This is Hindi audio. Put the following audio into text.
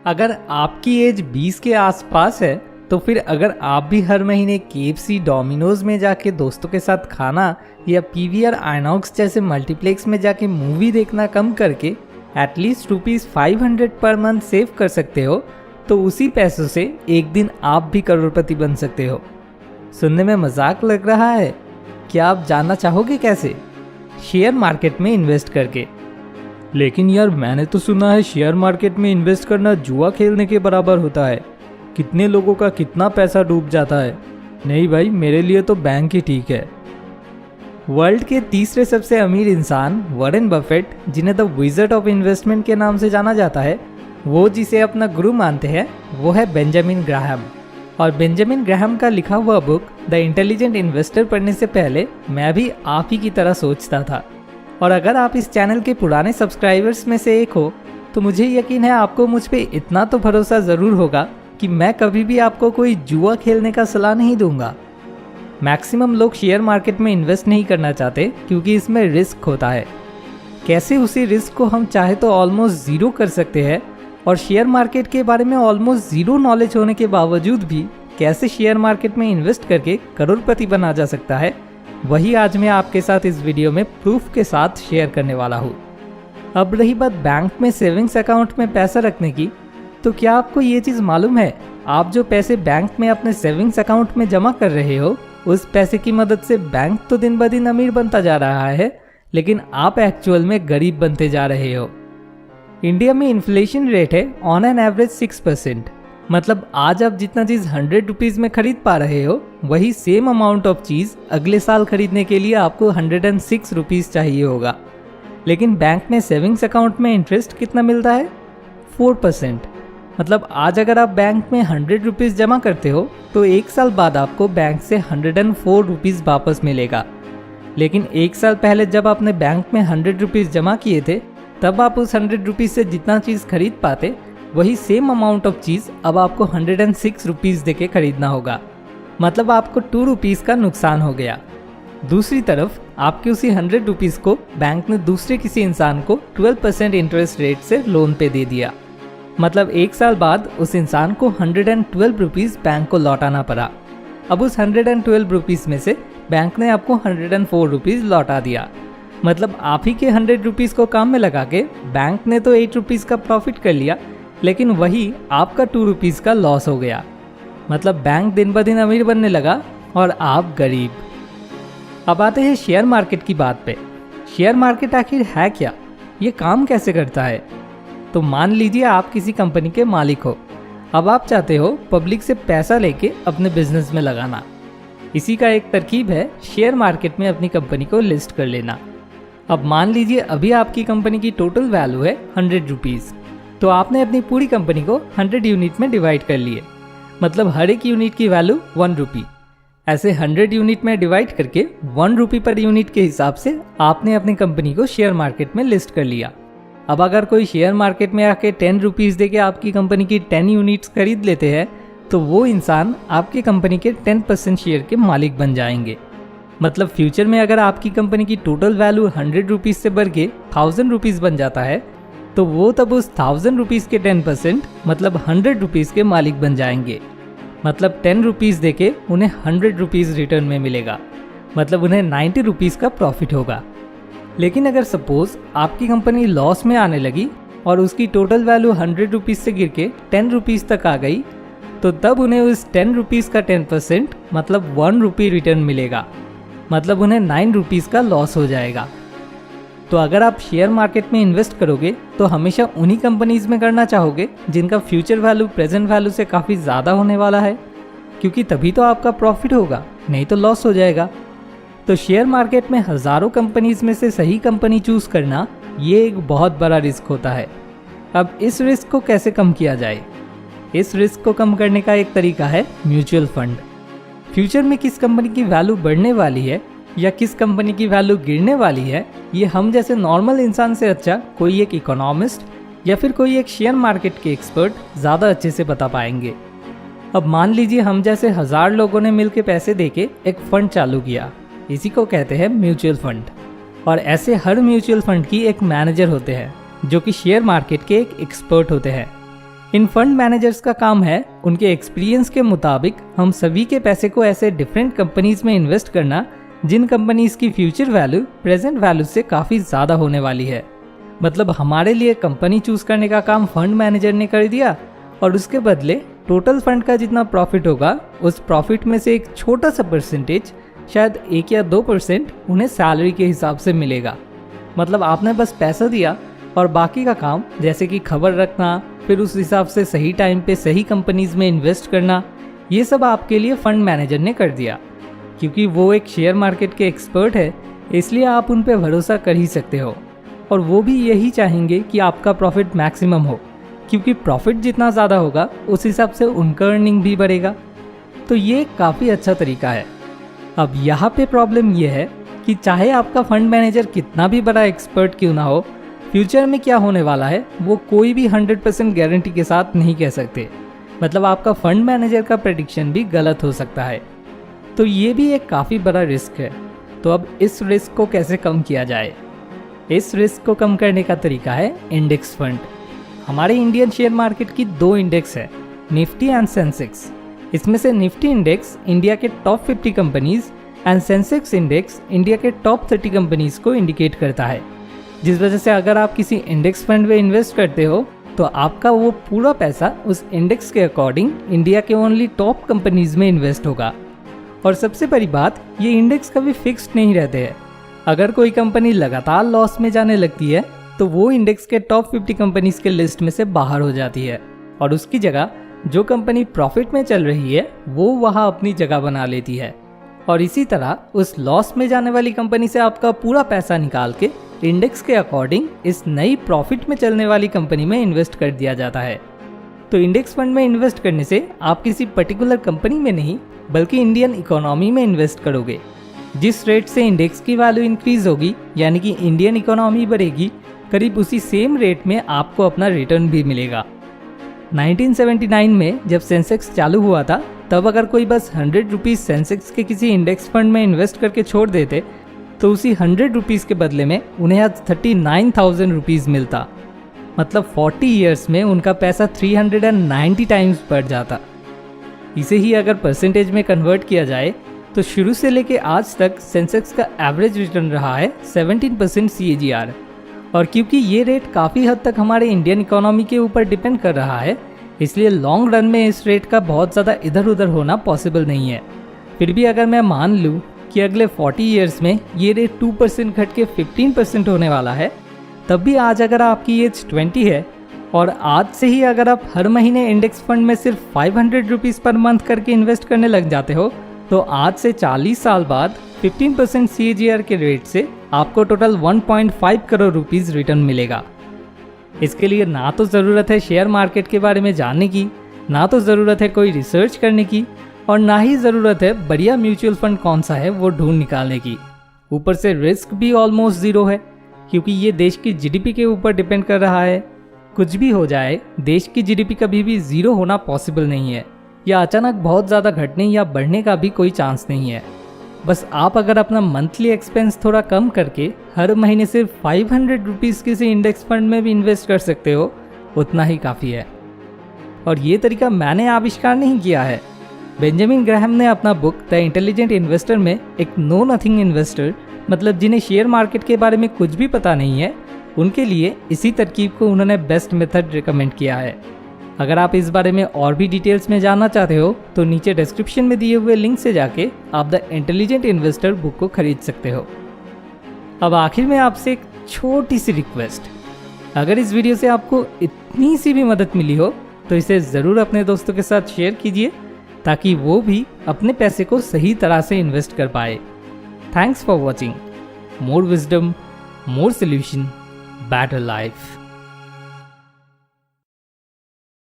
अगर आपकी एज 20 के आसपास है तो फिर अगर आप भी हर महीने KFC डोमिनोज में जाके दोस्तों के साथ खाना या PVR आइनॉक्स जैसे मल्टीप्लेक्स में जाके मूवी देखना कम करके एटलीस्ट ₹500 पर मंथ सेव कर सकते हो, तो उसी पैसों से एक दिन आप भी करोड़पति बन सकते हो। सुनने में मजाक लग रहा है? क्या आप जानना चाहोगे कैसे? शेयर मार्केट में इन्वेस्ट करके। लेकिन यार, मैंने तो सुना है शेयर मार्केट में इन्वेस्ट करना जुआ खेलने के बराबर होता है। कितने लोगों का कितना पैसा डूब जाता है। नहीं भाई, मेरे लिए तो बैंक ही ठीक है। वर्ल्ड के तीसरे सबसे अमीर इंसान वॉरेन बफेट, जिन्हें द विज़र्ड ऑफ इन्वेस्टमेंट के नाम से जाना जाता है, वो जिसे अपना गुरु मानते हैं वो है बेंजामिन ग्राहम। और बेंजामिन ग्राहम का लिखा हुआ बुक द इंटेलिजेंट इन्वेस्टर पढ़ने से पहले मैं भी आप ही की तरह सोचता था। और अगर आप इस चैनल के पुराने सब्सक्राइबर्स में से एक हो तो मुझे यकीन है आपको मुझ पे इतना तो भरोसा ज़रूर होगा कि मैं कभी भी आपको कोई जुआ खेलने का सलाह नहीं दूंगा। मैक्सिमम लोग शेयर मार्केट में इन्वेस्ट नहीं करना चाहते क्योंकि इसमें रिस्क होता है। कैसे उसी रिस्क को हम चाहे तो ऑलमोस्ट ज़ीरो कर सकते हैं, और शेयर मार्केट के बारे में ऑलमोस्ट ज़ीरो नॉलेज होने के बावजूद भी कैसे शेयर मार्केट में इन्वेस्ट करके करोड़पति बना जा सकता है, वही आज मैं आपके साथ इस वीडियो में प्रूफ के साथ शेयर करने वाला हूँ। अब रही बात बैंक में सेविंग्स अकाउंट में पैसा रखने की, तो क्या आपको ये चीज़ मालूम है, आप जो पैसे बैंक में अपने सेविंग्स अकाउंट में जमा कर रहे हो, उस पैसे की मदद से बैंक तो दिन ब दिन अमीर बनता जा रहा है, लेकिन आप एक्चुअल में गरीब बनते जा रहे हो। इंडिया में इन्फ्लेशन रेट है ऑन एन एवरेज 6%। मतलब आज आप जितना चीज़ ₹100 में खरीद पा रहे हो, वही सेम अमाउंट ऑफ चीज़ अगले साल खरीदने के लिए आपको ₹106 चाहिए होगा। लेकिन बैंक में सेविंग्स अकाउंट में इंटरेस्ट कितना मिलता है? 4%। मतलब आज अगर आप बैंक में ₹100 जमा करते हो तो एक साल बाद आपको बैंक से ₹104 वापस मिलेगा। लेकिन एक साल पहले जब आपने बैंक में ₹100 जमा किए थे, तब आप उस ₹100 से जितना चीज़ खरीद पाते, वही सेम अमाउंट ऑफ चीज़ अब आपको ₹106 देके खरीदना होगा। मतलब आपको ₹2 का नुकसान हो गया। दूसरी तरफ आपके उसी ₹100 को बैंक ने दूसरे किसी इंसान को 12% इंटरेस्ट रेट से लोन पे दे दिया। मतलब एक साल बाद उस इंसान को ₹112 बैंक को लौटाना पड़ा। अब उस ₹112 में से बैंक ने आपको ₹104 लौटा दिया। मतलब आप ही के ₹100 को काम में लगा के बैंक ने तो ₹8 का प्रॉफिट कर लिया, लेकिन वही आपका ₹2 का लॉस हो गया। मतलब बैंक दिन ब दिन अमीर बनने लगा और आप गरीब। अब आते हैं शेयर मार्केट की बात पे। शेयर मार्केट आखिर है क्या? ये काम कैसे करता है? तो मान लीजिए आप किसी कंपनी के मालिक हो। अब आप चाहते हो पब्लिक से पैसा लेके अपने बिजनेस में लगाना। इसी का एक तरकीब है शेयर मार्केट में अपनी कंपनी को लिस्ट कर लेना। अब मान लीजिए अभी आपकी कंपनी की टोटल वैल्यू है ₹100, तो आपने अपनी पूरी कंपनी को 100 यूनिट में डिवाइड कर लिए। मतलब हर एक यूनिट की वैल्यू ₹1। ऐसे 100 यूनिट में डिवाइड करके ₹1 पर यूनिट के हिसाब से आपने अपनी कंपनी को शेयर मार्केट में लिस्ट कर लिया। अब अगर कोई शेयर मार्केट में आके ₹10 दे के आपकी कंपनी की 10 यूनिट्स खरीद लेते हैं, तो वो इंसान आपकी कंपनी के 10% शेयर के मालिक बन जाएंगे। मतलब फ्यूचर में अगर आपकी कंपनी की टोटल वैल्यू ₹100 से बढ़ के ₹1000 बन जाता है, तो वो तब उस ₹1000 के 10% मतलब ₹100 के मालिक बन जाएंगे। मतलब ₹10 दे के उन्हें ₹100 रिटर्न में मिलेगा। मतलब उन्हें ₹90 का प्रॉफिट होगा। लेकिन अगर सपोज आपकी कंपनी लॉस में आने लगी और उसकी टोटल वैल्यू ₹100 से गिर के ₹10 तक आ गई, तो तब उन्हें उस ₹10 का 10% मतलब ₹1 रिटर्न मिलेगा। मतलब उन्हें ₹9 का लॉस हो जाएगा। तो अगर आप शेयर मार्केट में इन्वेस्ट करोगे तो हमेशा उन्हीं कंपनीज में करना चाहोगे जिनका फ्यूचर वैल्यू प्रेजेंट वैल्यू से काफ़ी ज़्यादा होने वाला है, क्योंकि तभी तो आपका प्रॉफिट होगा, नहीं तो लॉस हो जाएगा। तो शेयर मार्केट में हज़ारों कंपनीज में से सही कंपनी चूज़ करना ये एक बहुत बड़ा रिस्क होता है। अब इस रिस्क को कैसे कम किया जाए? इस रिस्क को कम करने का एक तरीका है म्यूचुअल फंड। फ्यूचर में किस कंपनी की वैल्यू बढ़ने वाली है या किस कंपनी की वैल्यू गिरने वाली है, ये हम जैसे नॉर्मल इंसान से अच्छा कोई एक इकोनॉमिस्ट या फिर कोई एक शेयर मार्केट के एक्सपर्ट ज़्यादा अच्छे से बता पाएंगे। अब मान लीजिए हम जैसे 1000 लोगों ने मिलकर पैसे देके एक फंड चालू किया, इसी को कहते हैं म्यूचुअल फंड। और ऐसे हर म्यूचुअल फंड की एक मैनेजर होते हैं जो कि शेयर मार्केट के एक एक्सपर्ट होते हैं। इन फंड मैनेजर्स का काम है उनके एक्सपीरियंस के मुताबिक हम सभी के पैसे को ऐसे डिफरेंट कंपनीज में इन्वेस्ट करना जिन कंपनीज की फ्यूचर वैल्यू प्रेजेंट वैल्यू से काफ़ी ज़्यादा होने वाली है। मतलब हमारे लिए कंपनी चूज करने का काम फंड मैनेजर ने कर दिया और उसके बदले टोटल फंड का जितना प्रॉफिट होगा उस प्रॉफिट में से एक छोटा सा परसेंटेज, शायद 1 या 2% उन्हें सैलरी के हिसाब से मिलेगा। मतलब आपने बस पैसा दिया और बाकी का काम जैसे कि खबर रखना, फिर उस हिसाब से सही टाइम पे सही कंपनीज में इन्वेस्ट करना, ये सब आपके लिए फंड मैनेजर ने कर दिया। क्योंकि वो एक शेयर मार्केट के एक्सपर्ट है, इसलिए आप उन पर भरोसा कर ही सकते हो। और वो भी यही चाहेंगे कि आपका प्रॉफिट मैक्सिमम हो, क्योंकि प्रॉफिट जितना ज़्यादा होगा उस हिसाब से उनका अर्निंग भी बढ़ेगा। तो ये काफ़ी अच्छा तरीका है। अब यहाँ पे प्रॉब्लम ये है कि चाहे आपका फंड मैनेजर कितना भी बड़ा एक्सपर्ट क्यों ना हो, फ्यूचर में क्या होने वाला है वो कोई भी 100% गारंटी के साथ नहीं कह सकते। मतलब आपका फंड मैनेजर का प्रेडिक्शन भी गलत हो सकता है। तो ये भी एक काफ़ी बड़ा रिस्क है। तो अब इस रिस्क को कैसे कम किया जाए? इस रिस्क को कम करने का तरीका है इंडेक्स फंड। हमारे इंडियन शेयर मार्केट की 2 इंडेक्स है, निफ्टी एंड सेंसेक्स। इसमें से निफ्टी इंडेक्स इंडिया के top 50 companies and Sensex index India के टॉप 30 कंपनीज को इंडिकेट करता है। जिस वजह से अगर आप किसी इंडेक्स फंड में इन्वेस्ट करते हो तो आपका वो पूरा पैसा उस इंडेक्स के अकॉर्डिंग इंडिया के ओनली टॉप कंपनीज में इन्वेस्ट होगा। और सबसे बड़ी बात, ये इंडेक्स कभी फिक्स्ड नहीं रहते हैं। अगर कोई कंपनी लगातार लॉस में जाने लगती है तो वो इंडेक्स के टॉप 50 कंपनीज के लिस्ट में से बाहर हो जाती है और उसकी जगह जो कंपनी प्रॉफिट में चल रही है वो वहाँ अपनी जगह बना लेती है। और इसी तरह उस लॉस में जाने वाली कंपनी से आपका पूरा पैसा निकाल के इंडेक्स के अकॉर्डिंग इस नई प्रॉफिट में चलने वाली कंपनी में इन्वेस्ट कर दिया जाता है। तो इंडेक्स फंड में इन्वेस्ट करने से आप किसी पर्टिकुलर कंपनी में नहीं बल्कि इंडियन इकोनॉमी में इन्वेस्ट करोगे। जिस रेट से इंडेक्स की वैल्यू इंक्रीज होगी यानी कि इंडियन इकोनॉमी बढ़ेगी, करीब उसी सेम रेट में आपको अपना रिटर्न भी मिलेगा। 1979 में जब सेंसेक्स चालू हुआ था तब अगर कोई बस 100 रुपीज़ सेंसेक्स के किसी इंडेक्स फंड में इन्वेस्ट करके छोड़ देते तो उसी 100 रुपीज़ के बदले में उन्हें आज 39,000 रुपीज़ मिलता। मतलब 40 ईयर्स में उनका पैसा 390 टाइम्स बढ़ जाता। इसे ही अगर परसेंटेज में कन्वर्ट किया जाए तो शुरू से लेके आज तक सेंसेक्स का एवरेज रिटर्न रहा है 17% CAGR। और क्योंकि ये रेट काफ़ी हद तक हमारे इंडियन इकोनॉमी के ऊपर डिपेंड कर रहा है, इसलिए लॉन्ग रन में इस रेट का बहुत ज़्यादा इधर उधर होना पॉसिबल नहीं है। फिर भी अगर मैं मान लूँ कि अगले 40 ईयर्स में ये रेट 2% घट के 15% होने वाला है, तब भी आज अगर आपकी एज 20 है और आज से ही अगर आप हर महीने इंडेक्स फंड में सिर्फ 500 रुपीज़ पर मंथ करके इन्वेस्ट करने लग जाते हो तो आज से 40 साल बाद 15% CAGR के रेट से आपको टोटल 1.5 करोड़ रुपीज़ रिटर्न मिलेगा। इसके लिए ना तो ज़रूरत है शेयर मार्केट के बारे में जानने की, ना तो ज़रूरत है कोई रिसर्च करने की, और ना ही ज़रूरत है बढ़िया म्यूचुअल फंड कौन सा है वो ढूंढ निकालने की। ऊपर से रिस्क भी ऑलमोस्ट ज़ीरो है क्योंकि ये देश की GDP के ऊपर डिपेंड कर रहा है। कुछ भी हो जाए, देश की GDP कभी भी ज़ीरो होना पॉसिबल नहीं है, या अचानक बहुत ज़्यादा घटने या बढ़ने का भी कोई चांस नहीं है। बस आप अगर अपना मंथली एक्सपेंस थोड़ा कम करके हर महीने सिर्फ 500 रुपीज़ किसी इंडेक्स फंड में भी इन्वेस्ट कर सकते हो, उतना ही काफ़ी है। और ये तरीका मैंने आविष्कार नहीं किया है। बेंजामिन ग्राहम ने अपना बुक द इंटेलिजेंट इन्वेस्टर में एक नो नथिंग इन्वेस्टर, मतलब जिन्हें शेयर मार्केट के बारे में कुछ भी पता नहीं है, उनके लिए इसी तरकीब को उन्होंने बेस्ट मेथड रिकमेंड किया है। अगर आप इस बारे में और भी डिटेल्स में जानना चाहते हो तो नीचे डिस्क्रिप्शन में दिए हुए लिंक से जाके आप द इंटेलिजेंट इन्वेस्टर बुक को खरीद सकते हो। अब आखिर में आपसे एक छोटी सी रिक्वेस्ट, अगर इस वीडियो से आपको इतनी सी भी मदद मिली हो तो इसे ज़रूर अपने दोस्तों के साथ शेयर कीजिए ताकि वो भी अपने पैसे को सही तरह से इन्वेस्ट कर पाए। Thanks for watching. More wisdom, more solution, better life.